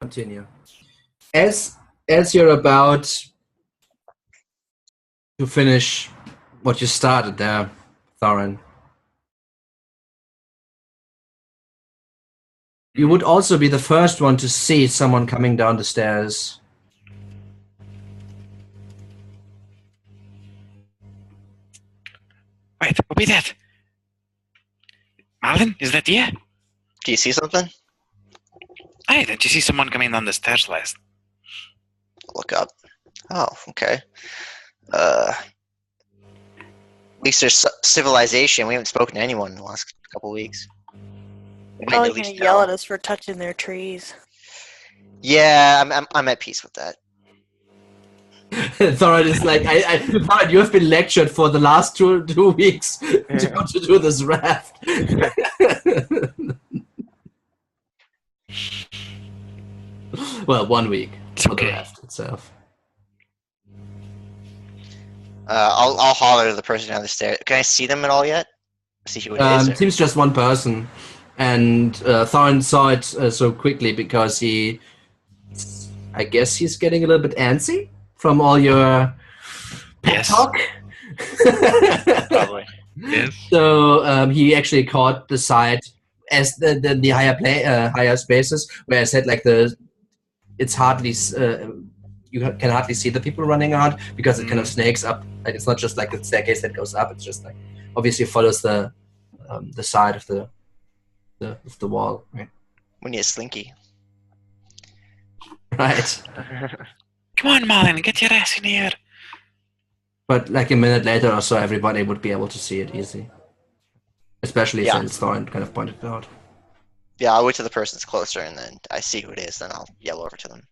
continue. As you're about to finish what you started there, Thorin, you would also be the first one to see someone coming down the stairs. Wait, who be that? Malin, is that you? Do you see something? Hey, did you see someone coming down the stairs last? Look up. Oh, okay. At least there's civilization. We haven't spoken to anyone in the last couple weeks. Probably gonna yell at us for touching their trees. Yeah, I'm at peace with that. Thorin is like, Thorin, you have been lectured for the last two weeks to do this raft. Well, 1 week for the raft itself. I'll holler to the person down the stairs. Can I see them at all yet? See who it is? It seems just one person, and Thorin saw it so quickly because I guess he's getting a little bit antsy from all your talk. Probably. Yes. So he actually caught the side as the higher spaces where I said like it's hardly you can hardly see the people running out because it kind of snakes up. Like it's not just like a staircase that goes up. It's just like obviously follows the side of the wall. Right. We need a slinky. Right. Come on, Malin, get your ass in here. But like a minute later or so, everybody would be able to see it easy. Especially since Thorin kind of pointed it out. Yeah, I'll wait till the person's closer, and then I see who it is, then I'll yell over to them.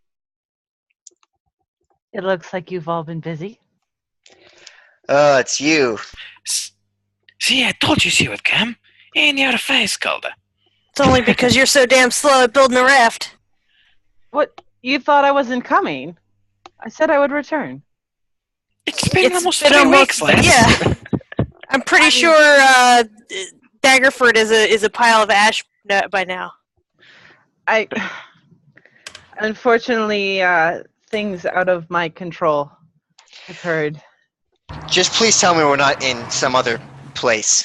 It looks like you've all been busy. Oh, it's you. See, I told you she would come. In your face, Golda. It's only because you're so damn slow at building a raft. What? You thought I wasn't coming? I said I would return. It's been almost 3 almost, weeks, Les. Yeah. I'm pretty sure Daggerford is a pile of ash by now. Unfortunately, things out of my control have heard. Just please tell me we're not in some other place.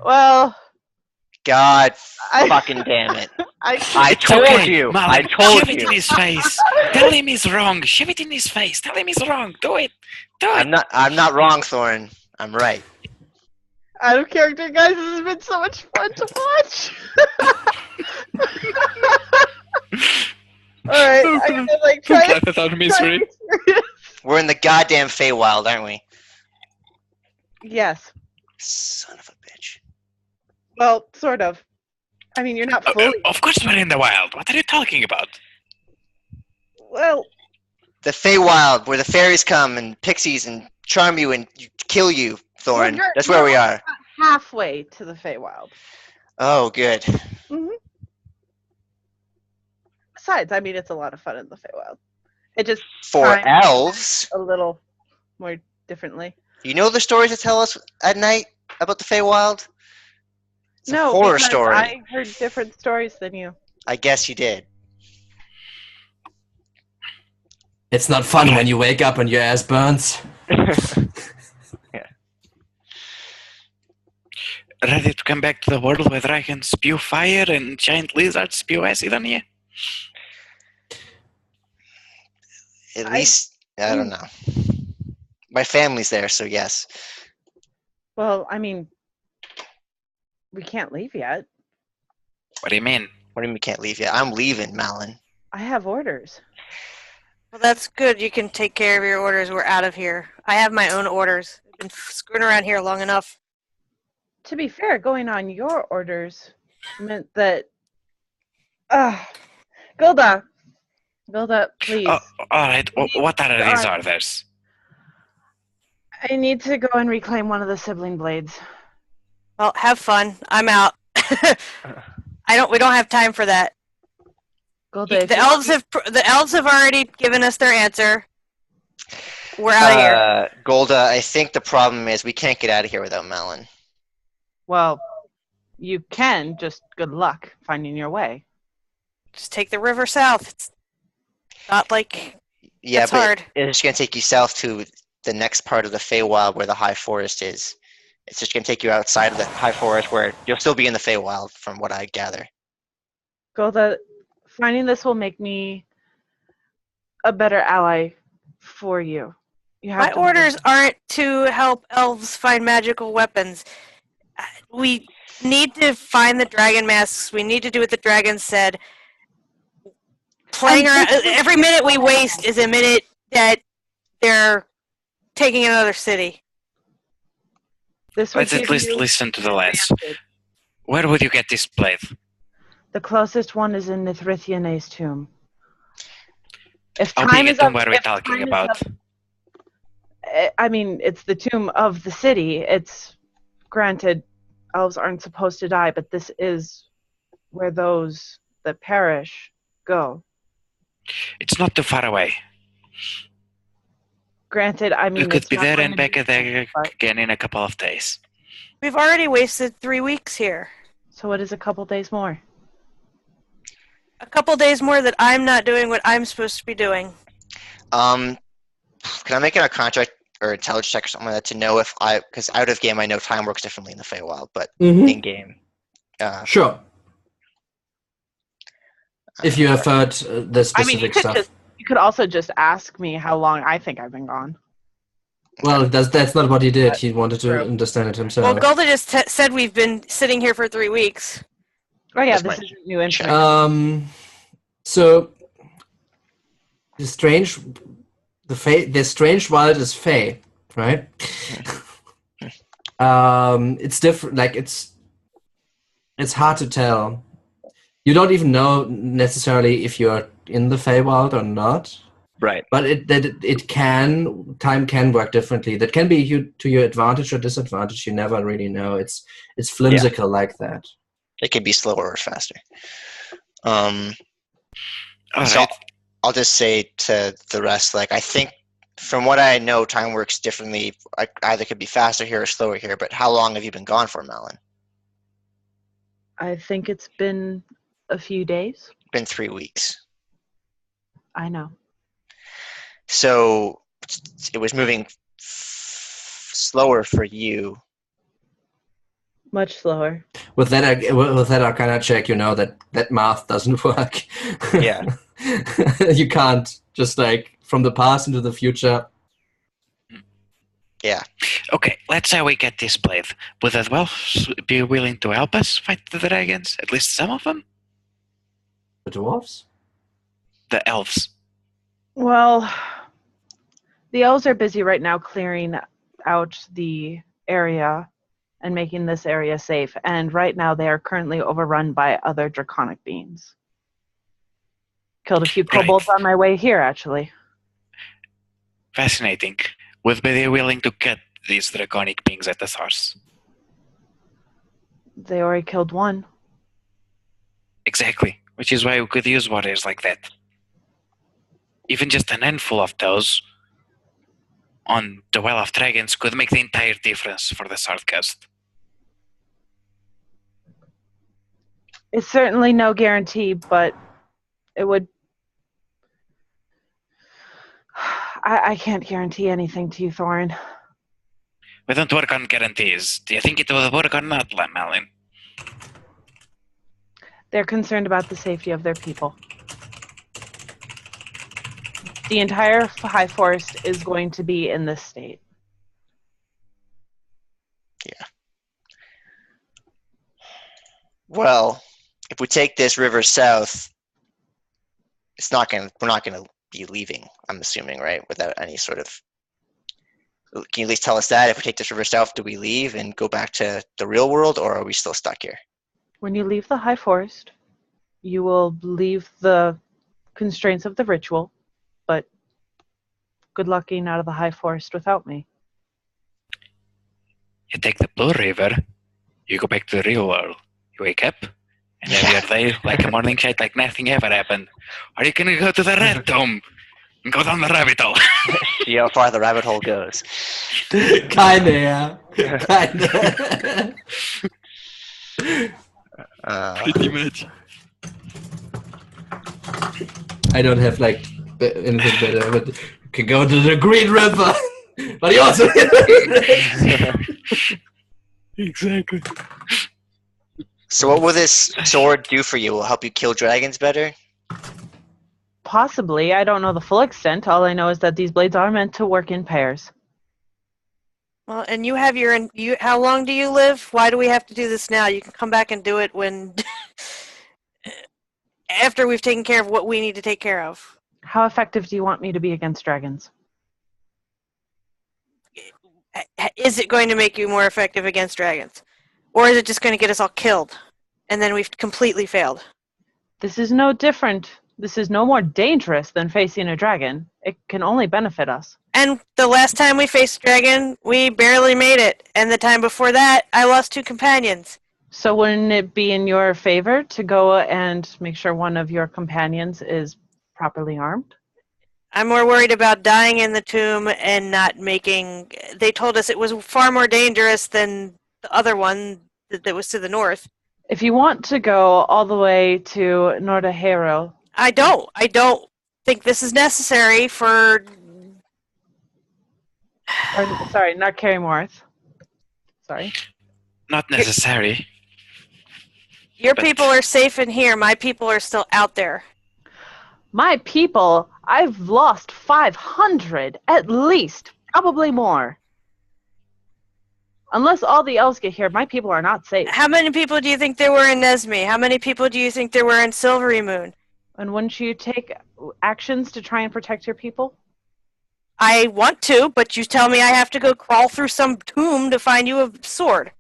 Well... God fucking damn it. I told you. Malin, I told shove it in you. his face. Tell him he's wrong. Shove it in his face. Tell him he's wrong. Do it. Do it. I'm not wrong, Thorin. I'm right. Out of character, guys. This has been so much fun to watch. Alright, I'm gonna try Laugh without misery. We're in the goddamn Feywild, aren't we? Yes. Son of a bitch. Well, sort of. I mean, you're not fully... Of course we're in the wild. What are you talking about? Well... The Feywild, where the fairies come and pixies and charm you and kill you, Thorin. Well, That's where we are. Halfway to the Feywild. Oh, good. Mm-hmm. Besides, I mean, it's a lot of fun in the Feywild. It just... For elves? A little more differently. You know the stories that tell us at night about the Feywild? It's a No, horror because story. I heard different stories than you. I guess you did. It's not fun when you wake up and your ass burns. Yeah. Ready to come back to the world where dragons spew fire and giant lizards spew acid on you? At least, I don't know. My family's there, so yes. Well, I mean, we can't leave yet. What do you mean? What do you mean we can't leave yet? I'm leaving, Malin. I have orders. Well, that's good. You can take care of your orders. We're out of here. I have my own orders. I've been screwing around here long enough. To be fair, going on your orders meant that... Golda, please. Oh, alright, what are these God. orders? I need to go and reclaim one of the sibling blades. Well, have fun. I'm out. We don't have time for that. Golda, The elves have already given us their answer. We're out of here. Golda, I think the problem is we can't get out of here without Malin. Well, You can, just good luck finding your way. Just take the river south. It's not like Yeah, that's but hard. it's going to take you south to the next part of the Feywild where the High Forest is. It's just going to take you outside of the High Forest where you'll still be in the Feywild, from what I gather. Golda, finding this will make me a better ally for you. You have My to orders aren't to help elves find magical weapons. We need to find the dragon masks. We need to do what the dragon said. Playing around, every minute we waste is a minute that they're taking another city. This would Let's at give least you listen to an the lads. advantage. Where would you get this blade? The closest one is in Nithrithiane's tomb. If How time big a is tomb up, were we if talking time is about? up- I mean, it's the tomb of the city. It's granted, elves aren't supposed to die, but this is where those that perish go. It's not too far away. Granted, I mean, We could it's be not there going and to be back there easy, but- again in a couple of days. We've already wasted 3 weeks here. So what is a couple days more? A couple days more that I'm not doing what I'm supposed to be doing. Can I make it a contract or intelligence check or something like that to know if because out of game I know time works differently in the Feywild, but in game, Sure. If you have heard the I mean, specific stuff. you could also just ask me how long I think I've been gone. Well, that's not what he did. He wanted to True. understand it Well, himself. Golda just said we've been sitting here for 3 weeks. Oh yeah, That's this my- is new information. So the strange wild is Fey, right? It's different. Like it's hard to tell. You don't even know necessarily if you're in the Feywild or not. right. But time can work differently. That can be to your advantage or disadvantage. You never really know. It's flimsical like that. It can be slower or faster. All So right. I'll just say to the rest, like I think from what I know, time works differently. Either could be faster here or slower here. But how long have you been gone for, Malin? I think it's been a few days. Been 3 weeks. I know. So it was moving slower for you. Much slower. With that Arcana check, you know that math doesn't work. Yeah. You can't just like from the past into the future. Yeah. Okay, let's say we get this blade. Would the dwarves be willing to help us fight the dragons? At least some of them? The dwarves? The elves. Well, the elves are busy right now clearing out the area and making this area safe. And right now they are currently overrun by other draconic beings. Killed a few Right. kobolds on my way here, actually. Fascinating. Would they be willing to get these draconic beings at the source? They already killed one. Exactly. Which is why we could use warriors like that. Even just an handful of those on the Well of Dragons could make the entire difference for the Sword Coast. It's certainly no guarantee, but it would... I can't guarantee anything to you, Thorin. We don't work on guarantees. Do you think it will work or not, Malin? They're concerned about the safety of their people. The entire High Forest is going to be in this state. Well, if we take this river south, we're not gonna be leaving, I'm assuming, right? Without any sort of... Can you at least tell us that? If we take this river south, do we leave and go back to the real world, or are we still stuck here? When you leave the High Forest, you will leave the constraints of the ritual, but good luck getting out of the High Forest without me. You take the Blue River, you go back to the real world. You wake up, and then you're there like a morning shite, like nothing ever happened. Or you can go to the Red Dome and go down the rabbit hole. See how far the rabbit hole goes. Kinda, yeah. Kinda. Pretty much. I don't have like anything better, but you can go to the Green River. But you also Exactly. So what will this sword do for you? Will it help you kill dragons better? Possibly. I don't know the full extent. All I know is that these blades are meant to work in pairs. Well, and you have your. How long do you live? Why do we have to do this now? You can come back and do it when. After we've taken care of what we need to take care of. How effective do you want me to be against dragons? Is it going to make you more effective against dragons? Or is it just going to get us all killed? And then we've completely failed. This is no different. This is no more dangerous than facing a dragon. It can only benefit us. And the last time we faced a dragon, we barely made it. And the time before that, I lost 2 companions. So wouldn't it be in your favor to go and make sure one of your companions is properly armed? I'm more worried about dying in the tomb and not making... They told us it was far more dangerous than the other one that was to the north. If you want to go all the way to Nordahero, I don't think this is necessary for... sorry, not Carrymorth. Sorry. Not necessary. Your people are safe in here. My people are still out there. My people, I've lost 500 at least, probably more. Unless all the elves get here, my people are not safe. How many people do you think there were in Nesme? How many people do you think there were in Silvery Moon? And wouldn't you take actions to try and protect your people? I want to, but you tell me I have to go crawl through some tomb to find you a sword.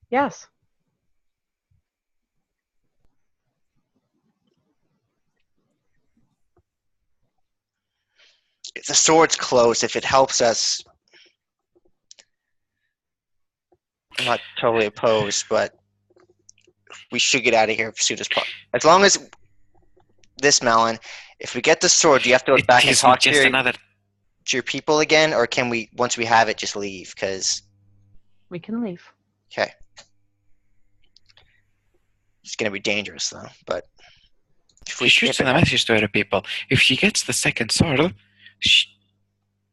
Yes. If the sword's close, if it helps us, I'm not totally opposed, but we should get out of here as soon as possible. As long as this, Melon, if we get the sword, do you have to go It back and isn't talk just to another. your people again, or can we, once we have it, just leave? Because, We can leave. okay. It's going to be dangerous, though, but if We we should skip send a it, message to other people. If she gets the second sword,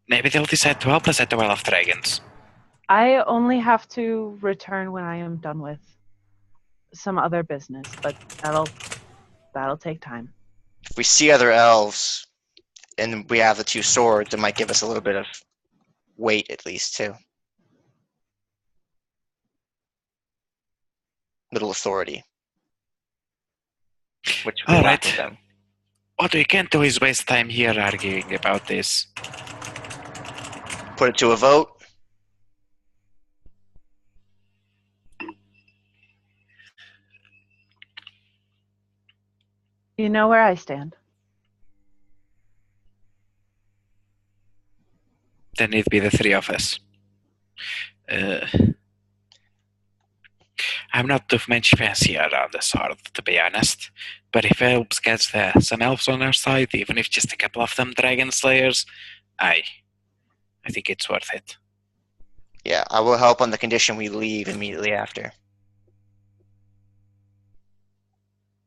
maybe they'll decide to help us at the Well of Dragons. I only have to return when I am done with some other business, but that'll take time. if we see other elves and we have the 2 swords, it might give us a little bit of weight, at least, too. Little authority. Which we All lack right. with them. What we can't do is waste time here arguing about this. Put it to a vote. You know where I stand. Then it'd be the 3 of us. I'm not too much fancy around the sword, to be honest. But if elves gets some elves on our side, even if just a couple of them dragon slayers, I think it's worth it. Yeah, I will help on the condition we leave immediately after.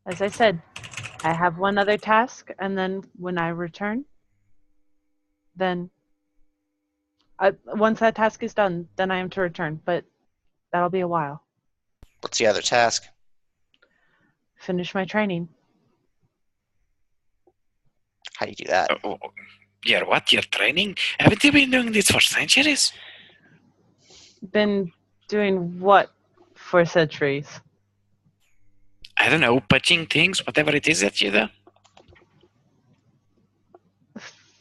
As I said, I have one other task, and then when I return, then once that task is done, then I am to return, but that'll be a while. What's the other task? Finish my training. How do you do that? You're what? You're training? Haven't you been doing this for centuries? Been doing what for centuries? I don't know, punching things, whatever it is that you do.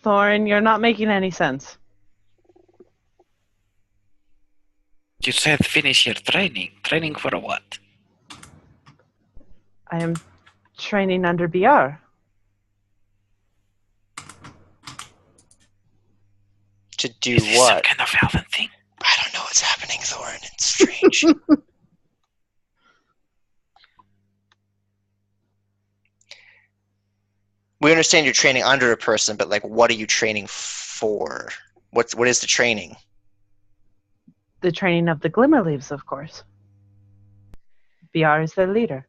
Thorin, you're not making any sense. You said finish your training. Training for what? I am training under BR. To do Is this some what? kind of elven thing? I don't know what's happening, Thorin. It's strange. We understand you're training under a person, but like, what are you training for? What is the training? The training of the Glimmerleaves, of course. BR is their leader.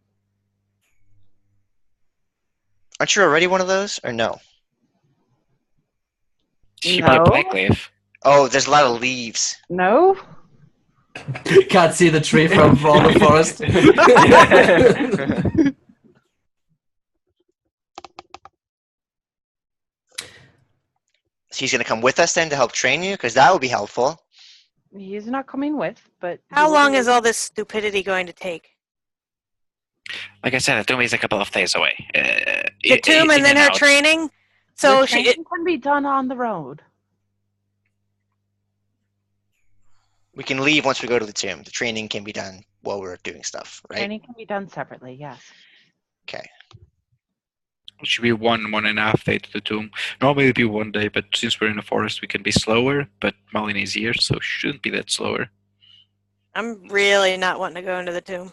Aren't you already one of those, or no? She No. be a blackleaf. Oh, there's a lot of leaves. No? Can't see the tree from all the forest. So he's going to come with us then to help train you? Because that would be helpful. He's not coming with, but... How long is all this stupidity going to take? Like I said, the tomb is a couple of days away. The tomb and then her out. training? So So training can be done on the road. We can leave once we go to the tomb. The training can be done while we're doing stuff, right? Training can be done separately, yes. Okay. It should be 1.5 day to the tomb. Normally it'd be 1 day, but since we're in the forest, we can be slower. But Malin is here, so shouldn't be that slower. I'm really not wanting to go into the tomb.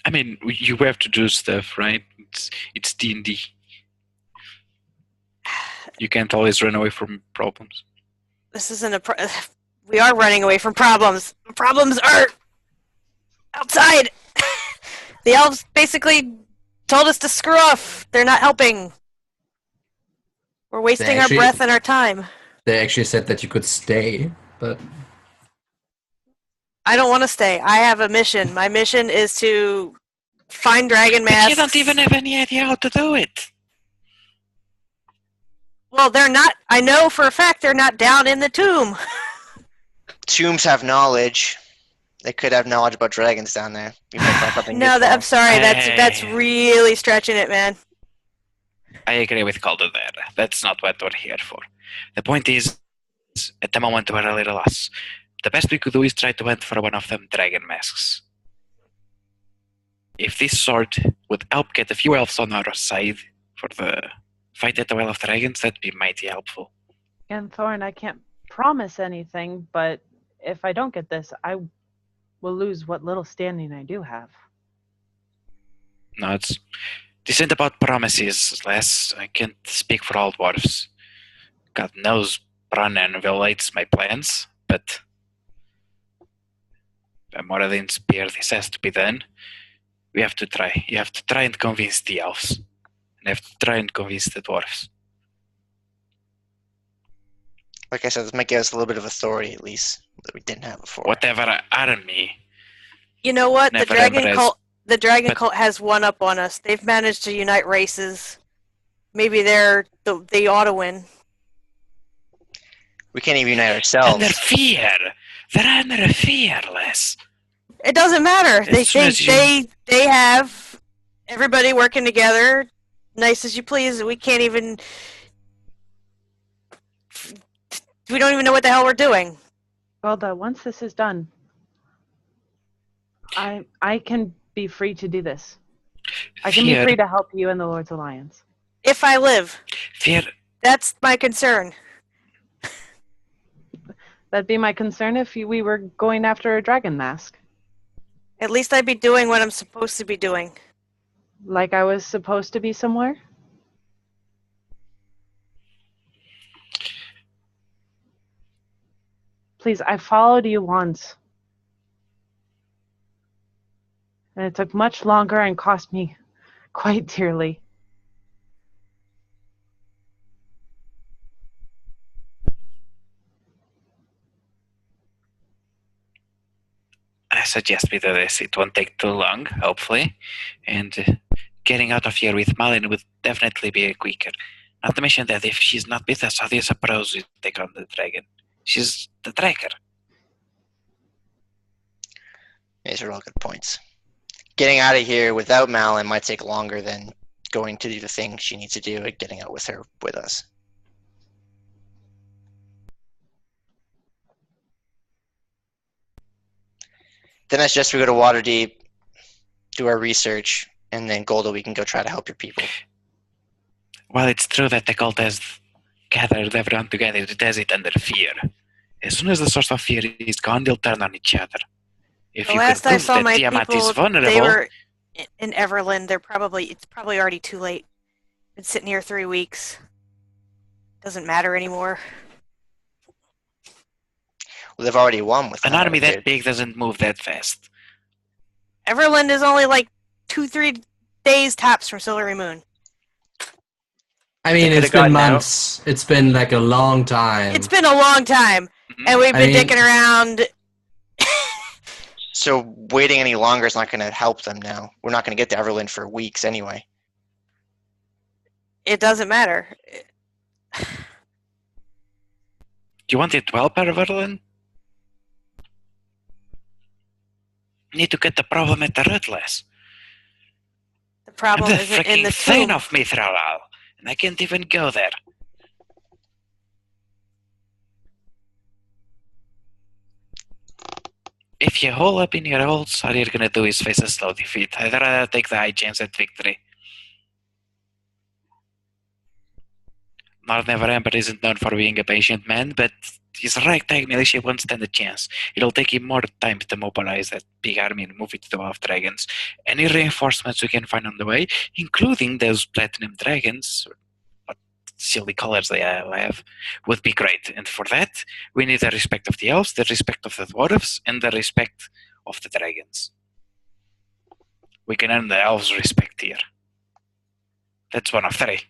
I mean, you have to do stuff, right? It's D&D. You can't always run away from problems. This isn't a. We are running away from problems. The problems are outside. The elves basically told us to screw off. They're not helping. We're wasting our breath and our time. They actually said that you could stay, but I don't want to stay. I have a mission. My mission is to find dragon masks. But you don't even have any idea how to do it. Well, they're not. I know for a fact they're not down in the tomb. Tombs have knowledge. They could have knowledge about dragons down there. You might find something No, useful. I'm sorry. That's Hey. really stretching it, man. I agree with Calder there. That's not what we're here for. The point is, at the moment we're a little lost. The best we could do is try to hunt for one of them dragon masks. If this sword would help get a few elves on our side for the fight at the Well of Dragons, that'd be mighty helpful. And Thorn, I can't promise anything, but if I don't get this, I will lose what little standing I do have. No, this isn't about promises, Les. I can't speak for all dwarves. God knows Brannan violates my plans, but Moradin's spear, this has to be done. We have to try. You have to try and convince the elves. And I have to try and convince the dwarves. Like I said, this might give us a little bit of authority, at least, that we didn't have before. Whatever army. You know what? Never The dragon ever cult. The dragon but- cult has one up on us. They've managed to unite races. Maybe they ought to win. We can't even unite And ourselves. they're fear. They're under fearless. It doesn't matter. As soon as They have everybody working together, nice as you please. We can't even. We don't even know what the hell we're doing. Golda, once this is done, I can be free to do this. I can be Fear. free to help you in the Lord's Alliance. If I live, Fear. that's my concern. That'd be my concern if we were going after a dragon mask. At least I'd be doing what I'm supposed to be doing. Like I was supposed to be somewhere? Please, I followed you once. And it took much longer and cost me quite dearly. I suggest we do this. It won't take too long, hopefully. And getting out of here with Malin would definitely be quicker. Not to mention that if she's not with us, how do you suppose we take on the dragon? She's the tracker. These are all good points. Getting out of here without Malin might take longer than going to do the thing she needs to do and getting out with her with us. Then I suggest we go to Waterdeep, do our research, and then Golda, we can go try to help your people. Well, it's true that the cult has gathered everyone together. It does it under fear. As soon as the source of fear is gone, they'll turn on each other. If The you last could I prove saw that my Tiamat is people, vulnerable, they were in Everland. It's probably already too late. Been sitting here 3 weeks. Doesn't matter anymore. Well, they've already won with An that. army that big doesn't move that fast. Everland is only like 2-3 days tops from Silvery Moon. I mean, They it's could've been gotten out. months. It's been like a long time. It's been a long time, and we've been dicking around. So waiting any longer is not going to help them now. We're not going to get to Everland for weeks anyway. It doesn't matter. Do you want it well, Everland? Need to get the problem at the root less. The problem I'm the isn't in freaking the Thane tomb. of Mithral, and I can't even go there. If you hole up in your holes, all you're gonna do is face a slow defeat. I'd rather take the high chance at victory. Lord Neverember isn't known for being a patient man, but his ragtag militia won't stand a chance. It'll take him more time to mobilize that big army and move it to 12 dragons. Any reinforcements we can find on the way, including those platinum dragons, what silly colors they have, would be great. And for that, we need the respect of the elves, the respect of the dwarves, and the respect of the dragons. We can earn the elves' respect here. That's one of three.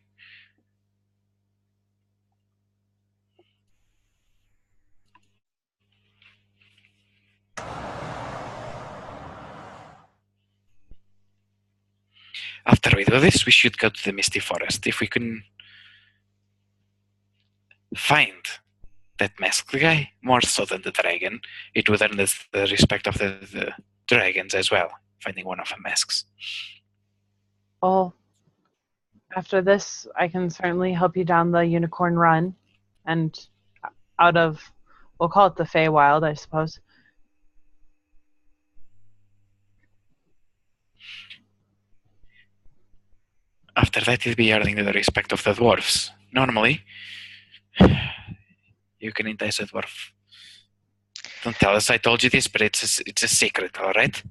After we do this, we should go to the Misty Forest. If we can find that masked guy, more so than the dragon, it would earn the respect of the dragons as well, finding one of the masks. Well, after this, I can certainly help you down the Unicorn Run and out of, we'll call it the Feywild, I suppose. After that, it'll be earning the respect of the dwarves. Normally, you can entice a dwarf. Don't tell us I told you this, but it's a secret, alright?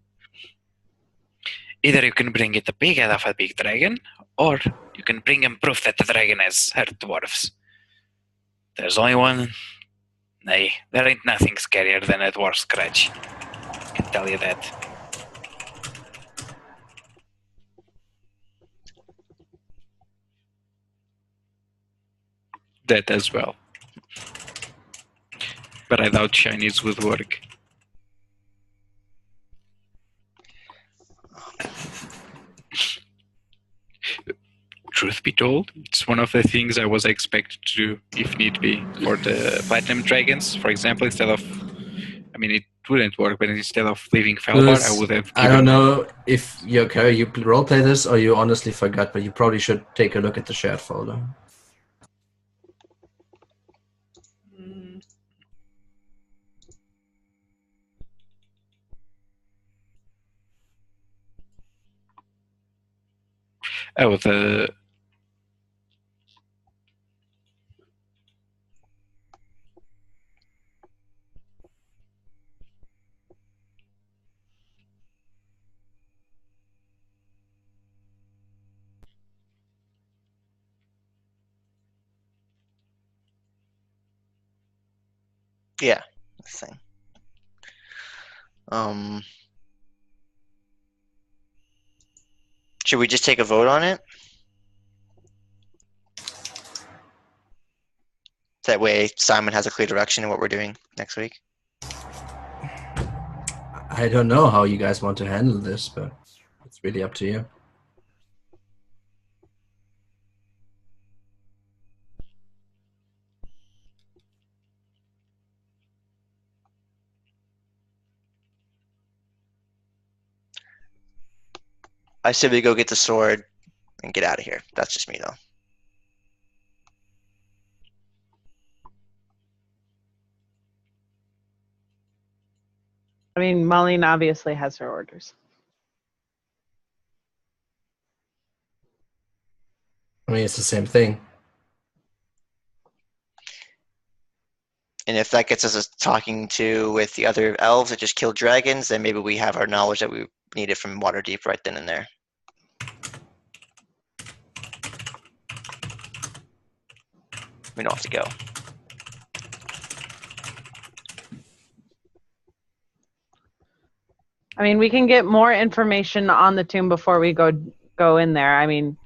Either you can bring it a big head of a big dragon, or you can bring him proof that the dragon has hurt dwarves. There's only one. Nay, there ain't nothing scarier than a dwarf scratch. I can tell you that. That as well. But I doubt Chinese would work. Truth be told, it's one of the things I was expected to do, if need be, for the Platinum Dragons. For example, instead of, I mean, it wouldn't work, but instead of leaving Felbar, I would have given... I don't know if you roleplay this or you honestly forgot, but you probably should take a look at the shared folder. Oh, the... Yeah, this thing. Should we just take a vote on it? That way Simon has a clear direction in what we're doing next week. I don't know how you guys want to handle this, but it's really up to you. I said we go get the sword and get out of here. That's just me, though. I mean, Marlene obviously has her orders. I mean, it's the same thing. And if that gets us talking to with the other elves that just killed dragons, then maybe we have our knowledge that we needed from Waterdeep right then and there. We don't have to go. I mean, we can get more information on the tomb before we go in there. I mean,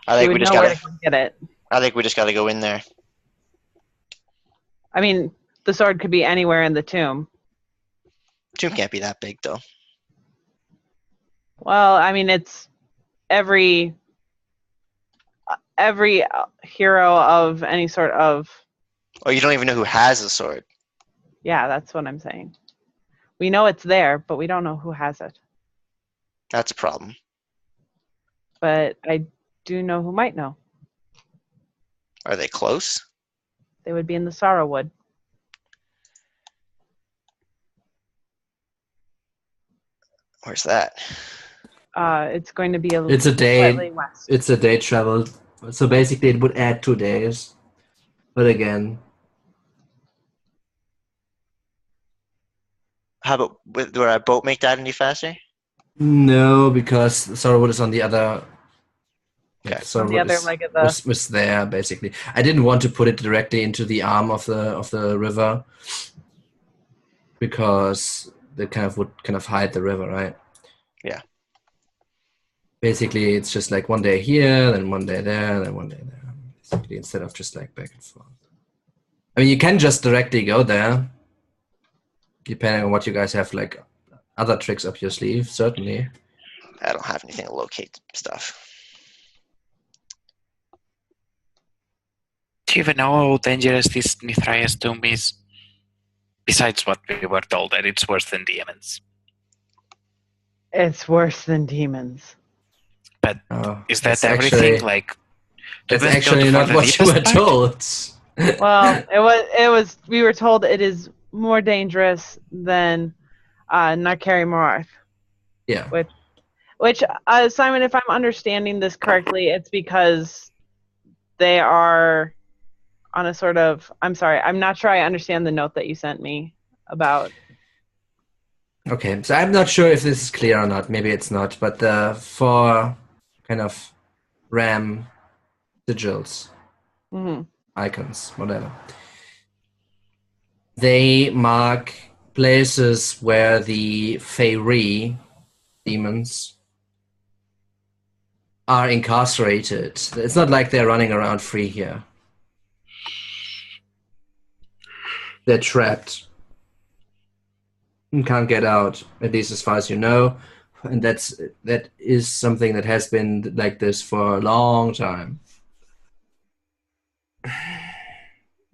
I we think would we just know where gotta. to go get it. I think we just gotta go in there. I mean, the sword could be anywhere in the tomb. Tomb can't be that big though. Well, I mean, it's every hero of any sort of. Or you don't even know who has a sword. Yeah, that's what I'm saying. We know it's there, but we don't know who has it. That's a problem. But I do know who might know. Are they close? They would be in the Sorrowwood. Where's that? It's going to be It's a slightly day. west. It's a day travel. So basically, it would add 2 days. But again, How about would our boat make that any faster? no, because Sorrowwood is on the other. Okay. On the other leg of the. was there basically. I didn't want to put it directly into the arm of the river because that would hide the river, right? Yeah. Basically, it's just like 1 day here, then 1 day there, then 1 day there. Basically, instead of just like back and forth. I mean, you can just directly go there, depending on what you guys have, like other tricks up your sleeve, certainly. I don't have anything to locate stuff. Do you even know how dangerous this Mithraeus tomb is? Besides what we were told, that it's worse than demons. It's worse than demons. But is that that's everything? actually- Do That's we go actually for not the what you were deepest part? told. Well, it was. We were told it is more dangerous than Nakari Morath. Yeah. Which Simon, if I'm understanding this correctly, it's because they are on a sort of. I'm sorry, I'm not sure I understand the note that you sent me about. Okay, so I'm not sure if this is clear or not. Maybe it's not. But the 4 kind of ram sigils, icons, whatever, they mark places where the Feyre demons are incarcerated. It's not like they're running around free here. They're trapped and can't get out, at least as far as you know. And that is something that has been like this for a long time.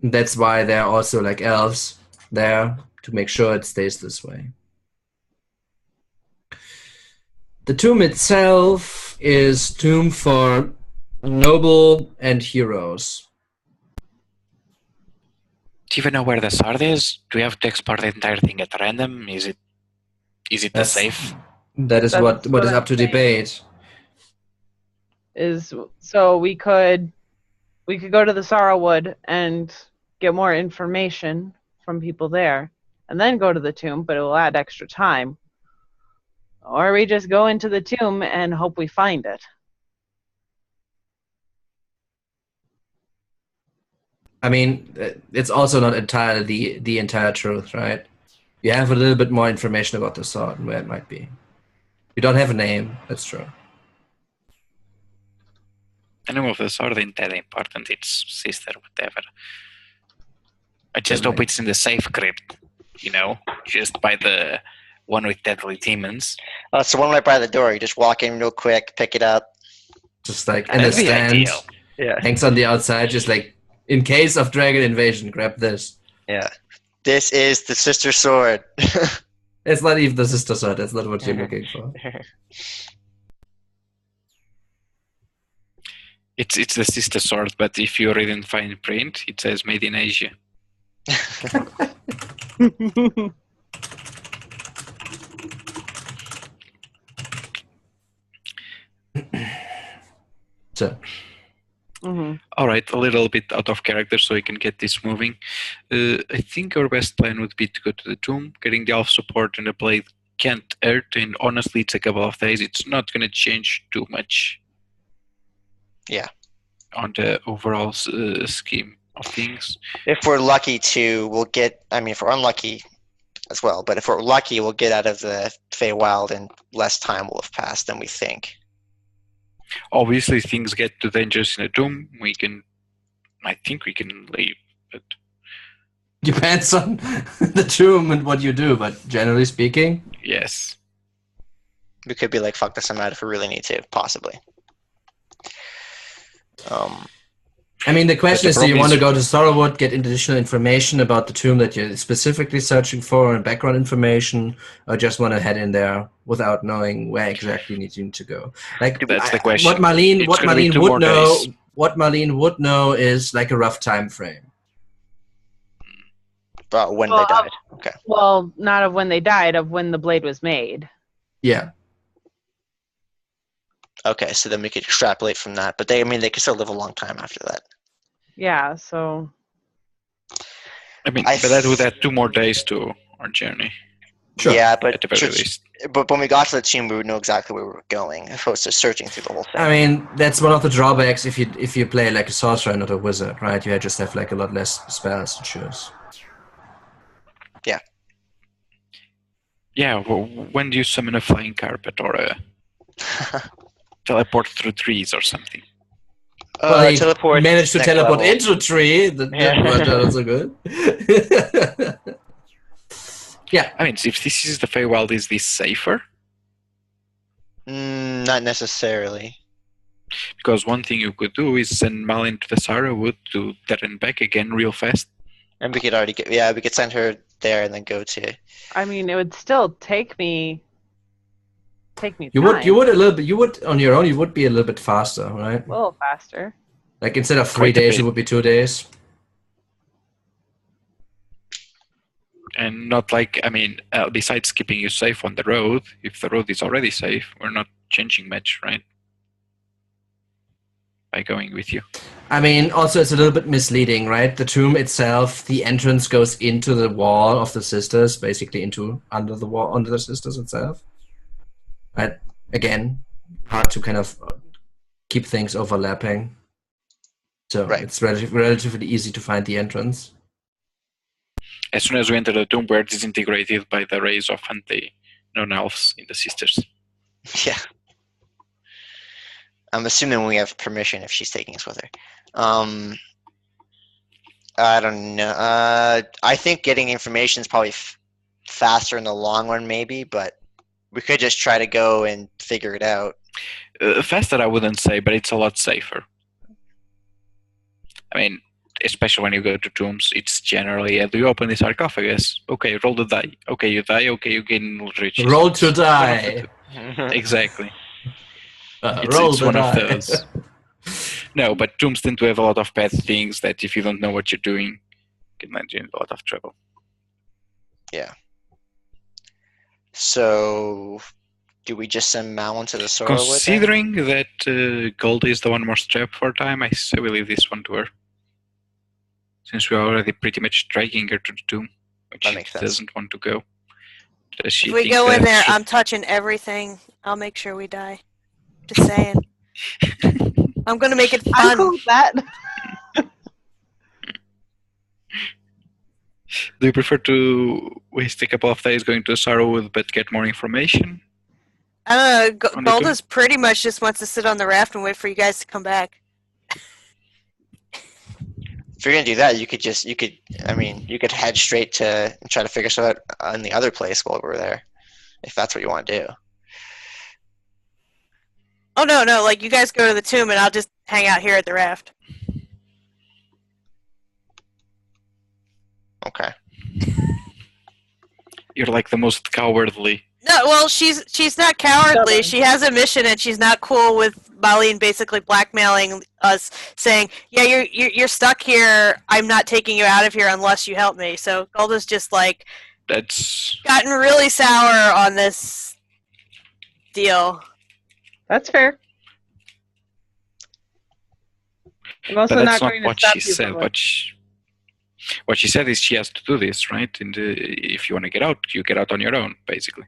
That's why there are also like elves there to make sure it stays this way. The tomb itself is tomb for noble and heroes. Do you even know where the sword is? Do we have to explore the entire thing at random? Is it That's- safe? That is That's what is what up to I'm saying. debate. Is so we could go to the Sorrowwood and get more information from people there, and then go to the tomb, but it will add extra time. Or we just go into the tomb and hope we find it. I mean, it's also not entirely the entire truth, right? You have a little bit more information about the sword and where it might be. You don't have a name, that's true. The name of the sword isn't that important. It's sister, whatever. I just hope it's in the safe crypt, just by the one with deadly demons. Oh, it's the one right by the door. You just walk in real quick, pick it up. Just like in a That'd be stand, ideal. Yeah. hangs on the outside, just like, in case of dragon invasion, grab this. Yeah. This is the sister sword. It's not even the sister sword, that's not what you're looking for. It's the sister sword, but if you read in fine print, it says made in Asia. So, All right, a little bit out of character so we can get this moving. I think our best plan would be to go to the tomb, getting the elf support and the blade can't hurt, and honestly, it's a couple of days. It's not going to change too much. Yeah. On the overall scheme of things. If we're lucky to, we'll get, if we're unlucky, as well. But if we're lucky, we'll get out of the Feywild and less time will have passed than we think. Obviously, if things get too dangerous in a tomb, I think we can leave. But Depends on the tomb and what you do, but generally speaking, yes. We could be like, fuck this, I'm out if we really need to, possibly. I mean, the question the is, do you problem want to is- go to Sorrowwood, get additional information about the tomb that you're specifically searching for and background information, or just want to head in there without knowing where exactly you need to go? Like, That's the question. What Marlene It's gonna be 2 more days. What Marlene would know is like a rough time frame. But when Well, they died. Okay. Well, not of when they died, of when the blade was made. Yeah. Okay, so then we could extrapolate from that. But they could still live a long time after that. Yeah, so I mean, I but that would add 2 more days to our journey, Sure. Yeah, at but the very least. but when we got to the tomb, we would know exactly where we were going, as opposed to searching through the whole thing. I mean, that's one of the drawbacks if you play like a sorcerer, not a wizard, right? You just have like a lot less spells to choose. Yeah, well, when do you summon a flying carpet or a teleport through trees or something? Well, he teleport managed to next teleport level. into a tree. That Yeah. worked out also good. Yeah. I mean, if this is the Feywild, is this safer? Not necessarily. Because one thing you could do is send Malin to the Sarrowwood to there and back again real fast. And we could we could send her there and then go to. I mean, it would still take me You time. you would on your own. You would be a little bit faster, right? a little faster. Like instead of 3 Quite a days, bit. it would be 2 days. And not like, I mean, besides keeping you safe on the road, if the road is already safe, we're not changing much, right? By going with you. I mean, also it's a little bit misleading, right? The tomb itself, the entrance goes into the wall of the sisters, basically under the wall, under the sisters itself. Right? Again, hard to kind of keep things overlapping. So Right. it's relatively easy to find the entrance. As soon as we enter the tomb, we're disintegrated by the rays of anti-known elves in the sisters. Yeah. I'm assuming we have permission if she's taking us with her. I don't know. I think getting information is probably faster in the long run, maybe, but we could just try to go and figure it out. Faster, I wouldn't say, but it's a lot safer. I mean, especially when you go to tombs, it's generally, do you open the sarcophagus? Okay, roll the die. Okay, you die. Okay, you gain riches. Roll to It's one of the die. two. Exactly. It's Roll it's to one die. of those. No, but tombs tend to have a lot of bad things that if you don't know what you're doing, can land you in a lot of trouble. Yeah. So, do we just send Malin to the Sorrowwood? Considering that Gold is the one more strapped for time, I say we leave this one to her. Since we're already pretty much dragging her to the tomb, which That she makes sense. doesn't want to go. Does she If we think go in that there, she- I'm touching everything. I'll make sure we die. Just saying. I'm gonna make it I'm fun. cool with that. Do you prefer to waste a couple of days going to Sorrowwood but get more information? I don't know. On the Goldus pretty much just wants to sit on the raft and wait for you guys to come back. If you're gonna do that, you could head straight to and try to figure stuff out in the other place while we're there, if that's what you want to do. Oh no, like you guys go to the tomb and I'll just hang out here at the raft. Okay. You're like the most cowardly. No, well, she's not cowardly. Stubborn. She has a mission, and she's not cool with Marlene basically blackmailing us, saying, "Yeah, you're stuck here. I'm not taking you out of here unless you help me." So Golda's just like That's gotten really sour on this deal. That's fair. I'm also but not that's not going to what stop she you said. from What she said is she has to do this, right? And if you want to get out, you get out on your own, basically.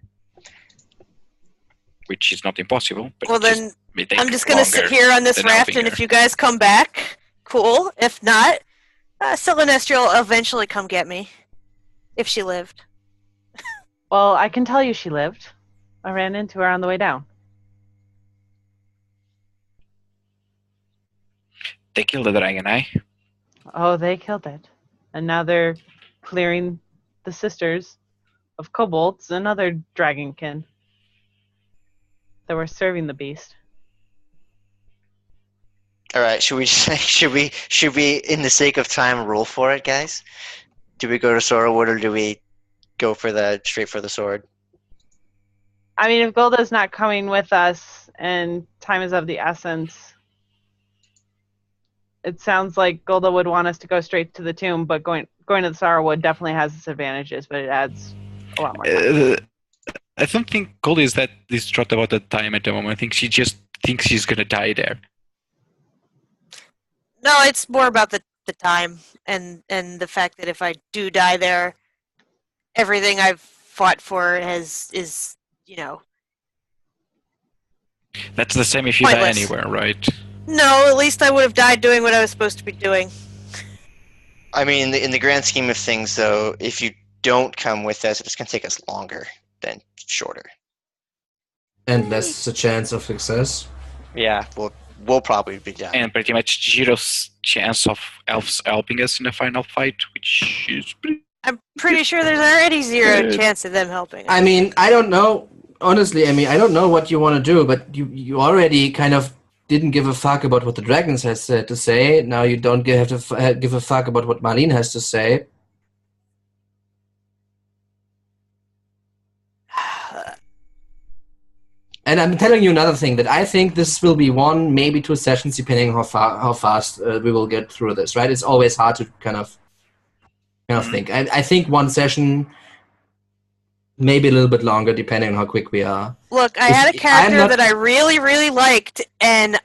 Which is not impossible. But Well, it just then may take I'm just gonna sit longer here on this than raft, helping and her. if you guys come back, cool. If not, Silvanestria will eventually come get me, if she lived. Well, I can tell you she lived. I ran into her on the way down. They killed the dragon, eh? Oh, they killed it. And now they're clearing the sisters of kobolds and other dragonkin that were serving the beast. All right, should we, in the sake of time, roll for it, guys? Do we go to Sorrowwood or do we go straight for the sword? I mean, if Golda's not coming with us and time is of the essence, it sounds like Golda would want us to go straight to the tomb, but going to the Sorrowwood definitely has its advantages, but it adds a lot more time. I don't think Goldie is that distraught about the time at the moment. I think she just thinks she's gonna die there. No, it's more about the time and the fact that if I do die there, everything I've fought for is That's the same if you Pointless. die anywhere, right? No, at least I would have died doing what I was supposed to be doing. I mean, in the grand scheme of things, though, if you don't come with us, it's going to take us longer than shorter. And less a chance of success. Yeah, we'll probably be done. And pretty much zero chance of elves helping us in the final fight, which is pretty... I'm pretty sure there's already zero chance of them helping. I mean, I don't know. Honestly, I mean, I don't know what you want to do, but you already kind of didn't give a fuck about what the dragons has to say. Now you don't have to give a fuck about what Marlene has to say. And I'm telling you another thing, that I think this will be 1, maybe 2 sessions, depending on how fast we will get through this, right? It's always hard to kind of think. I think 1 session, maybe a little bit longer, depending on how quick we are. Look, I had a character that I really, really liked, and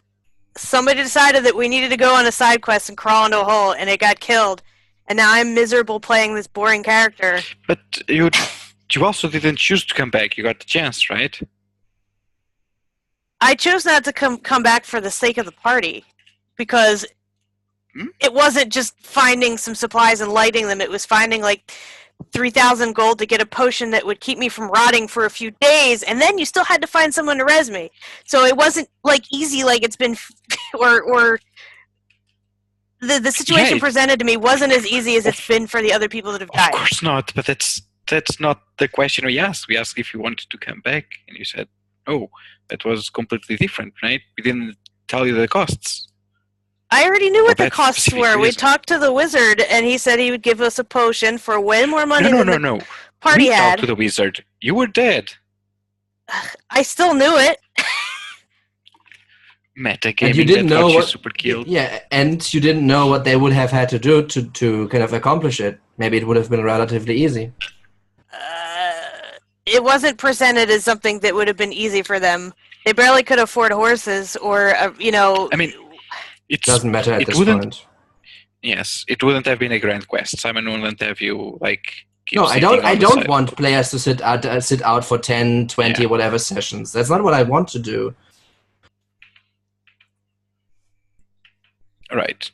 somebody decided that we needed to go on a side quest and crawl into a hole, and it got killed. And now I'm miserable playing this boring character. But you also didn't choose to come back. You got the chance, right? I chose not to come back for the sake of the party, because it wasn't just finding some supplies and lighting them. It was finding like 3,000 gold to get a potion that would keep me from rotting for a few days, and then you still had to find someone to res me. So it wasn't like easy like it's been, or the situation presented to me wasn't as easy as it's been for the other people that have died. Of course not, but that's not the question we asked. We asked if you wanted to come back, and you said no. That was completely different, right? We didn't tell you the costs. I already knew what the that costs specific were. We reason. talked to the wizard, and he said he would give us a potion for way more money than the party We had. talked to the wizard. You were dead. I still knew it. Metagaming, And you didn't know what super killed. Yeah, and you didn't know what they would have had to do to kind of accomplish it. Maybe it would have been relatively easy. It wasn't presented as something that would have been easy for them. They barely could afford horses, or I mean, it Doesn't matter at this wouldn't. point. Yes, it wouldn't have been a grand quest. Simon wouldn't have you keep No, I sitting don't. on I the don't side. want players to sit out for 10, 20, Yeah. whatever sessions. That's not what I want to do. Right.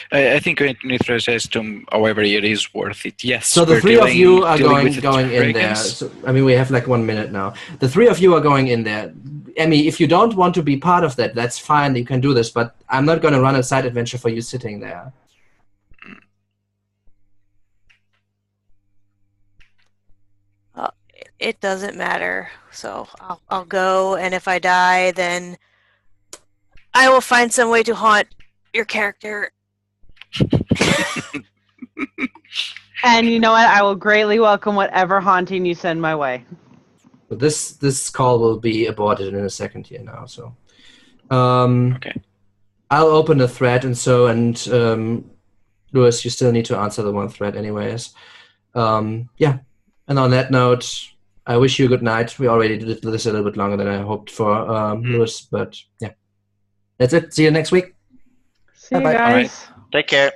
I think Nitra says to however it is worth it. Yes. So the we're 3 of you are dealing with the going in there. dragons. So, I mean, we have like 1 minute now. The 3 of you are going in there. Emmy, if you don't want to be part of that, that's fine. You can do this, but I'm not going to run a side adventure for you sitting there. it doesn't matter. So I'll go, and if I die, then I will find some way to haunt your character. And you know what? I will greatly welcome whatever haunting you send my way. But this call will be aborted in a second here now. So, Okay. I'll open the thread, and Lewis, you still need to answer the 1 thread anyways. Yeah. And on that note, I wish you a good night. We already did this a little bit longer than I hoped for, Lewis, but yeah. That's it. See you next week. See you Bye-bye. guys. All right. Take care.